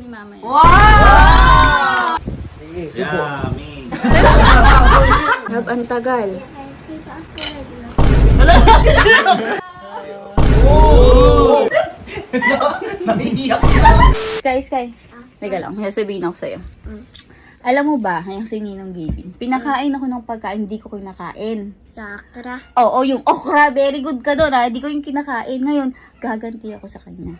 ni mama yan. Wow! Yummy! Love, ang tagal. Naiiyak. Sky. Teka lang, may sasabihin ako sa'yo. Alam mo ba, yung si Ninong Baby, pinakain ako ng pagkain, hindi ko kinakain. Sakra. Oo, yung okra, very good ka doon ha, hindi ko yung kinakain. Ngayon, gaganti ako sa kanya.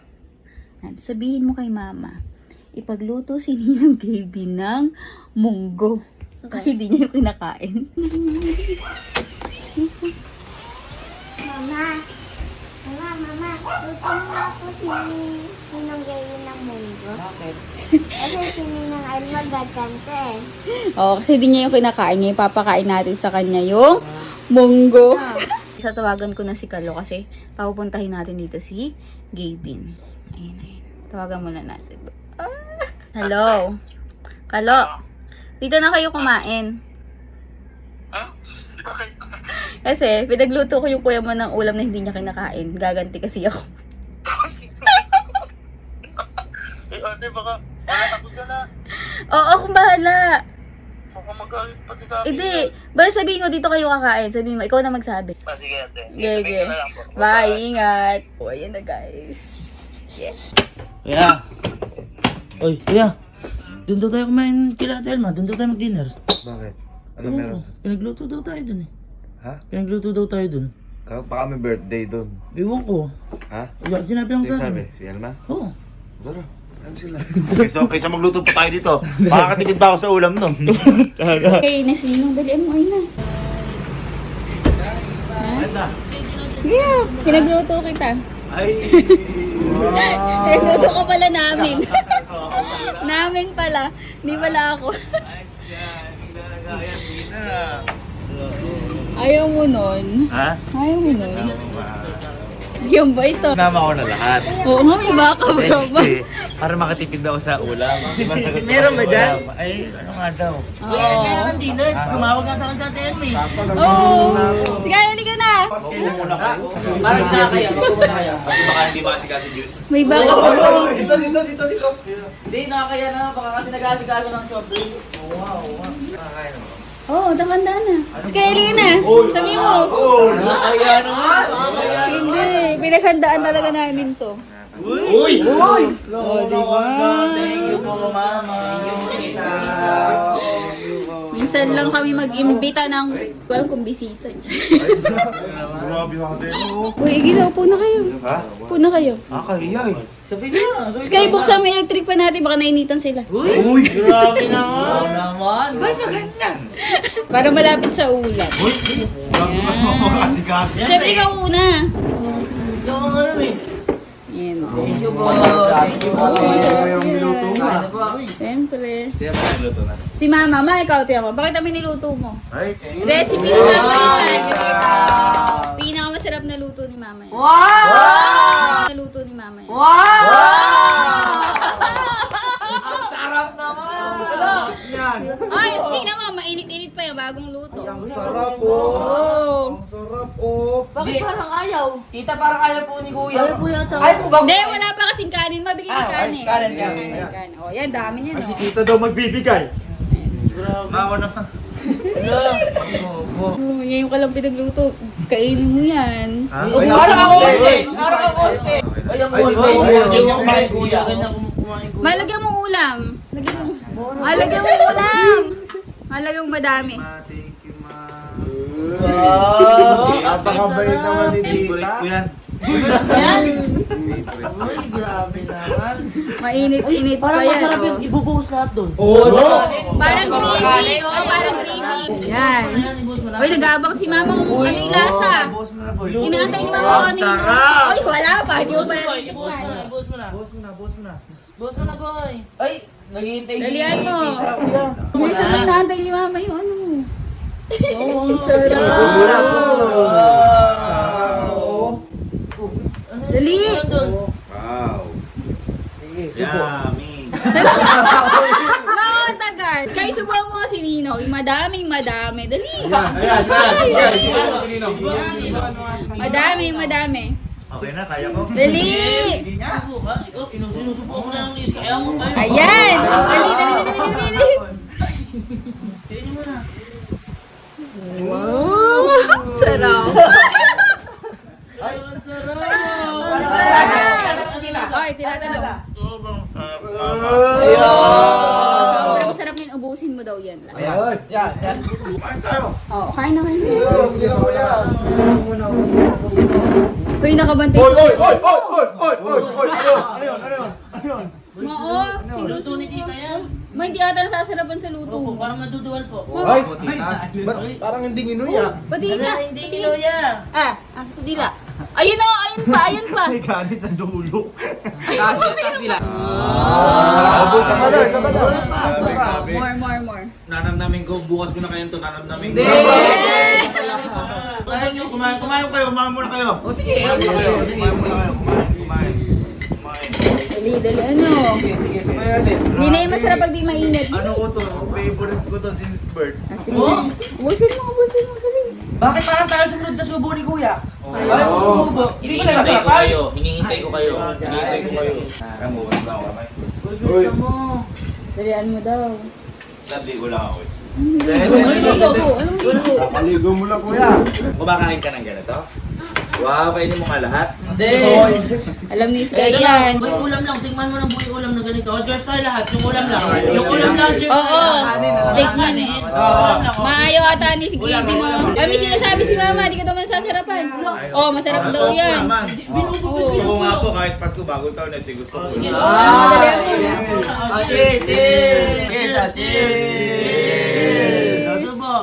Yan, sabihin mo kay mama, ipagluto si Ninong Baby ng munggo. Kasi hindi niya yung kinakain. Mama. Luto mo ako si Ninong Gayon ng munggo. Bakit? Kasi si Ninong ay magagante. Oo, kasi hindi niya yung kinakain niya. Ipapakain natin sa kanya yung munggo. Sa tawagan ko na si Kalo kasi papupuntahin natin dito si Gavin. Ayun. Tawagan muna natin. Ah! Hello? Kalo? Dito na kayo kumain. Kasi, pinagluto ko yung kuya mo ng ulam na hindi niya kinakain. Gaganti kasi ako. Ate, baka ako dyan na. Oo, akong bahala. Baka magalit pati sa akin. Hindi. Bala sabihin ko dito kayo kakain. Sabihin mo, ikaw na magsabi. Sige, ate. Sige. Bye, ingat. O, ayan na guys. Yeah. Kuya. Oy, kuya. Doon daw tayo kumain kila Telma. Doon daw tayo mag-dinner. Bakit? Ano meron? Pinagluto daw tayo dun eh. Ha? Pinagluto daw tayo dun. Baka may birthday doon. Ewan ko. Ha? Sinabi lang Sino sa sabi? akin. Si Elma? Oo. Dara. Ano sila? Kaysa magluto pa tayo dito. Makakatipid ba ako sa ulam nun? Okay, nasinong dalian mo, ay na. Ganda. Yeah, pinagluto kita. Ay! Pinagluto ka pala namin. Namin pala. Hindi pala ako. Ayaw mo nun. Ha? Ayaw mo nun. Yan ba ito? Nama ko na lahat. Oo nga, may baka ba ba? Kasi, para makatipid ako sa ulam. Diba, Meron ba dyan? Ay, ano nga daw? Oo. Ang dinner. Tumawag nga sa akin sa Telma eh. Oo. Sige, halika na. Huwag muna kayo. Parang sa kaya. Kasi baka hindi makasika si Juice. May baka pa pa dito. Dito. Hindi, nakakaya na. Baka kasi nag-aasikaso ng soft drinks. Oo, tamandaan na. Sige, halika na. Sabi mo. Nakakaya naman. Hindi, pinaghandaan talaga namin to. Uy! Oo, diba? Thank you po, mama. Minsan lang kami mag-imbita ng, walang kung bisita. Grabe natin. Uy, ginaw, upo na kayo. Ha? Upo na kayo. Kakahiya eh. Sabi na. Sky, buksan mo yung electric pa natin, baka nainitan sila. Uy! Grabe naman. naman. Ba't ba ganyan? Para malapit sa ulam. Uy! Grabe ka mo makasikaso. Siyempre, ikaw una. Yung ano eh. Yan. Thank you po. Thank you po. Oo, masarap yan. Ano po? Siyempre. Siya ba nagluto na? Si Mama, ikaw, tiyan mo. Bakit kami niluto mo? Ay! Recipe ni Mama yan. Pinakamasarap na luto ni Mama yan. Wow! Naluto ni Mama yan. Wow! Ang sarap naman! Yan. Ay, tingnan mo, mainit-init pa yung bagong luto. Ang sarap po. Oo. Ang sarap po. Bakit parang ayaw? Tita, parang ayaw po ni Kuya. Ayaw po yata. Ayaw po ba? Hindi, wala pa kasing kanin. Mabigyan ng kanin. kanin. Kanin. O, yan, dami niya, no? Tita daw magbibigay. Grabe. Ako naman. Oh, ngayon ka lang pinagluto. Kainin mo yan. Ha? Ubusin Parang mo ako yan. konti. Parang ako konti. Ay, ang konti. Ganyan kumain Kuya. Ganyan kumain Kuya. Malagyan mo ulam. Malagyan mo ulam. Malagyan mo madami. Thank you, ma. Wow! Napakabait naman ni Favorite Tita. ko yan. Yan! Uy, grabe naman. Mainit-init pa Parang yan. masarap oh. yung ibubuhos lahat doon. Parang gravy. Oo, parang gravy. Yan. Ayan, ibuhos mo na. Uy, nag-aabang si Mama kung ano yung lasa. Ibuhos mo na, boy. Inaantay ni Mama kung ano yung lasa. sarap! Uy, wala pa. Hindi mo pa Ibuhos natitikman. mo na, ibuhos mo na. Ibuhos mo na, ibuhos mo na. Ibuhos mo na, boy. Ay, naghihintay si Dalian mo. Tita, Kuya. Hindi sa pagkaantay ni Mama yung ano. Oo, ang sarap. Dali. Ano doon? Wow. Yummy. No, tagal. Guys, subukan mo kasi Nino. Yung madaming madami. Dali. Ayan. Madami. Okay na, kaya ko. Dali! Ikaw, sinusubo ko na ng nis. Kaya mo tayo. Ayan! Dali! Kainin mo na. Wow! Sarap! Ay, ang sarap. Ang sarap! Ay, tinatanong. Sobrang sarap. Oh, sobrang masarap yun. Ubusin mo daw yan. Ayan. Yan. Kumain tayo. Oh, kain na kain. Sige na kuya. Uy, nakabantay ko. Mao, Luto ni tita yan. hindi ata nasasarapan sa luto Opo, mo. parang naduduwal po. Ay, ba't parang hindi ginuya? Padila. Hindi kinuya. Padila. Ayun o, ayun pa. Kanin sa dulo. Abusan ka doon, sama doon. Grabe. More. Nanamnamin ko, bukas ko na kayo ito, nanamnamin ko. Hindi. Kumain kayo, kumain muna kayo. O sige. Kumain muna kayo, kumain. Dali, ano. Sige, sumayo natin. Hindi na yung masarap pag di mainit. Ano ko to? Favorite ko to since birth. Sige. Ubusin mo, dali. Bakit parang tayo sumunod na subo ni Kuya? Ay, Sumubo. Hindi ko na Hinihintay ko kayo. Kaya mo, wala ako kamay. Uy. Dalian mo daw. Labi ko lang ako. Anong ligo? Paligo mo lang kuya. Kumakain ka ng ganito? Wow, kainin mo nga lahat. Hindi. Alam ni Sky yan. Buhay ulam lang. Tingnan mo ng buhay ulam na ganito. Adjust tayo lahat. Yung ulam lang. Yung ulam lang. Oo. Tikman. Ulam lang. Maayaw ata ni si Gaby mo. May sinasabi si Mama, di ka daw masasarapan. Oh, masarap daw yan. Gusto ko nga po kahit Pasko bagong taon ito gusto ko. Dalian mo. Cheers! Subo.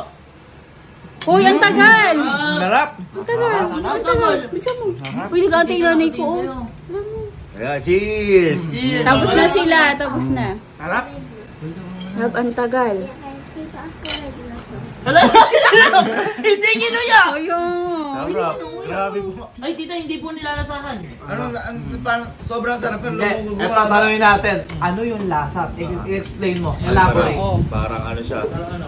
Uy, ang tagal. Sarap. Ang tagal. Bisa mo. Uy, nag-aantay yung nanay ko. Oh. Alam mo. Kaya cheers! Tapos na sila, tapos na. Sarap. Ang tagal. Hindi kinuya! Ayun. Grabe po. Ay, tita, hindi po nilalasahan. Sobrang sarap ng Eh, tatanungin natin, ano yung lasa? I-explain mo. Elaborate. Oo. Parang ano siya,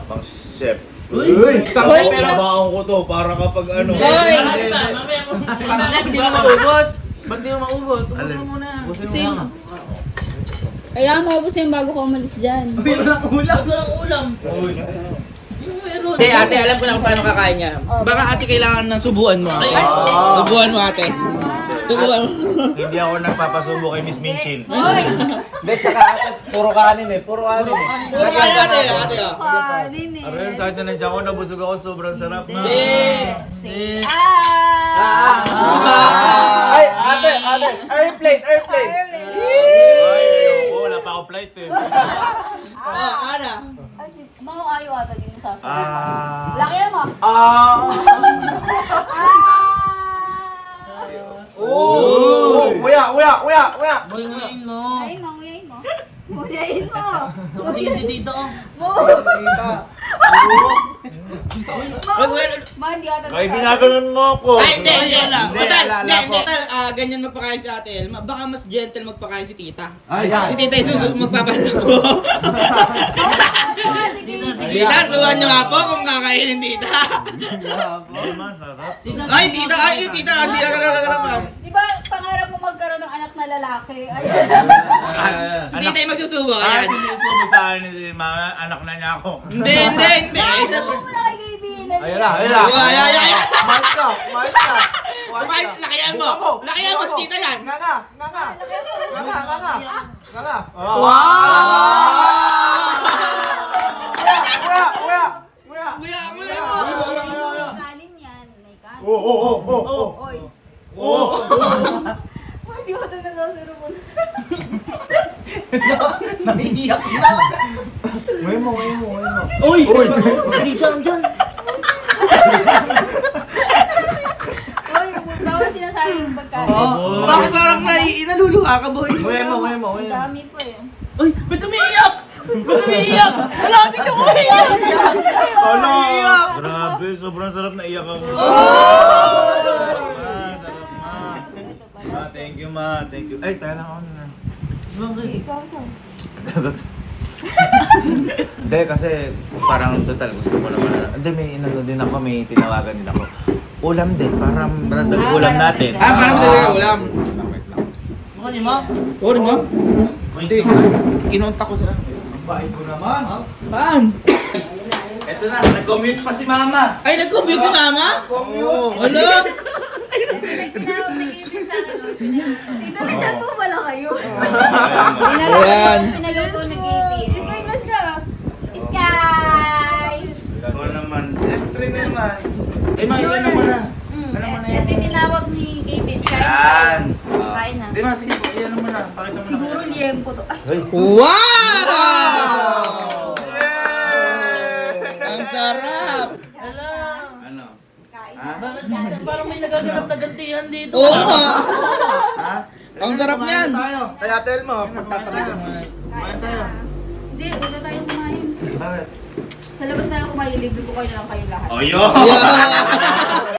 pang chef. Uy. Hoy, hindi ka. Trabaho ko to para kapag ano. Hoy. Mamaya mo. Hindi mo maubos. Ba't di mo maubos? Ubos mo muna. Sino? Kailangan mo ubos yung bago ka umalis dyan. Walang ulam. Yung meron. Ate, alam ko na kung paano kakain niya. Baka ate kailangan ng subuan mo. Subuan mo ate. Subuan mo. Hindi ako nagpapasubo kay Miss Minchin. Hoy! Hindi, tsaka puro kanin eh. Puro kanin ate. Aron, sa akin na nandiyan ko, nabusog ako, sobrang sarap na. Ay, ate. Airplane. Ay, ayoko, wala pa ako flight eh. Mau ayaw ata din sasabihin. Laki mo. Kuya. Buhingain mo. Muyain mo. Tingin si tito. Ma, hindi ata. Kaya ginaganon mo ako. Hindi. alala ko. Ganyan magpakain si ate Elma. Baka mas gentle magpakain si tita. Ay, Si tita yung magpapalako. Tita, subuhan nyo nga po kung kakainin tita. Ay, man, sarap. Ay, tita, hindi ka nakakarapan. Di ba pangarap mo magkaroon ng anak na lalaki? Ay, Si tita yung magsusubo. Ay, Ayan. hindi sumo sa akin si mga anak na niya ako. Hindi. ano mo na kay Gaby? Ayun na. Ay. Mais ka. Lakayan mo si tita yan. Nga. Kuya. Kanin yan. May kanin. Oh. Oy. Hindi ko ito nasasaro mo. Naiiyak na. Ngayon mo. Uy! Diyan. Oy, bawal sinasabi yung pagkain. Bakit parang naluluha ka, boy? Ngayon mo. Ang dami pa eh. Uy, ba't umiiyak? Wala, tingnan mo umiiyak. Ano? Grabe, sobrang sarap na iyak ako. Thank you, ma. Thank you. Ay, tayo lang ako na. Hindi, kasi parang total gusto mo naman. Hindi, may inano din ako, may tinawagan din ako. ulam din. Para Madagdag ulam natin. Paano mo talaga ulam? Ano mo? Oo rin mo? Hindi. Kinontak ko sila. Bait ko naman. Paan? Eto na, nag-commute pa si mama. Ay, nag-compute yung mama? Oo. Ano? Ayan. Pinaluto ni Gaby. Sky! Ikaw naman. Siyempre naman. Eh, ma, ilan naman na. Ano mo na yan? Ito yung tinawag ni Gaby. Yan. Kain na. Di ba, sige po, iyan naman na. Pakita mo na. Siguro liempo to. Ay, Wow! Ang sarap! Ano? Ha? Bakit parang may nagaganap na gantihan dito? Oo nga! Ha? Ang sarap niyan! Tayo. Kaya tell mo, pagtatapos mo. Kumain tayo. hindi, huwag na tayong kumain. Bakit? Sa labas tayo kumain, libre ko kayo na lang kayong lahat. Oh, yun! Yeah.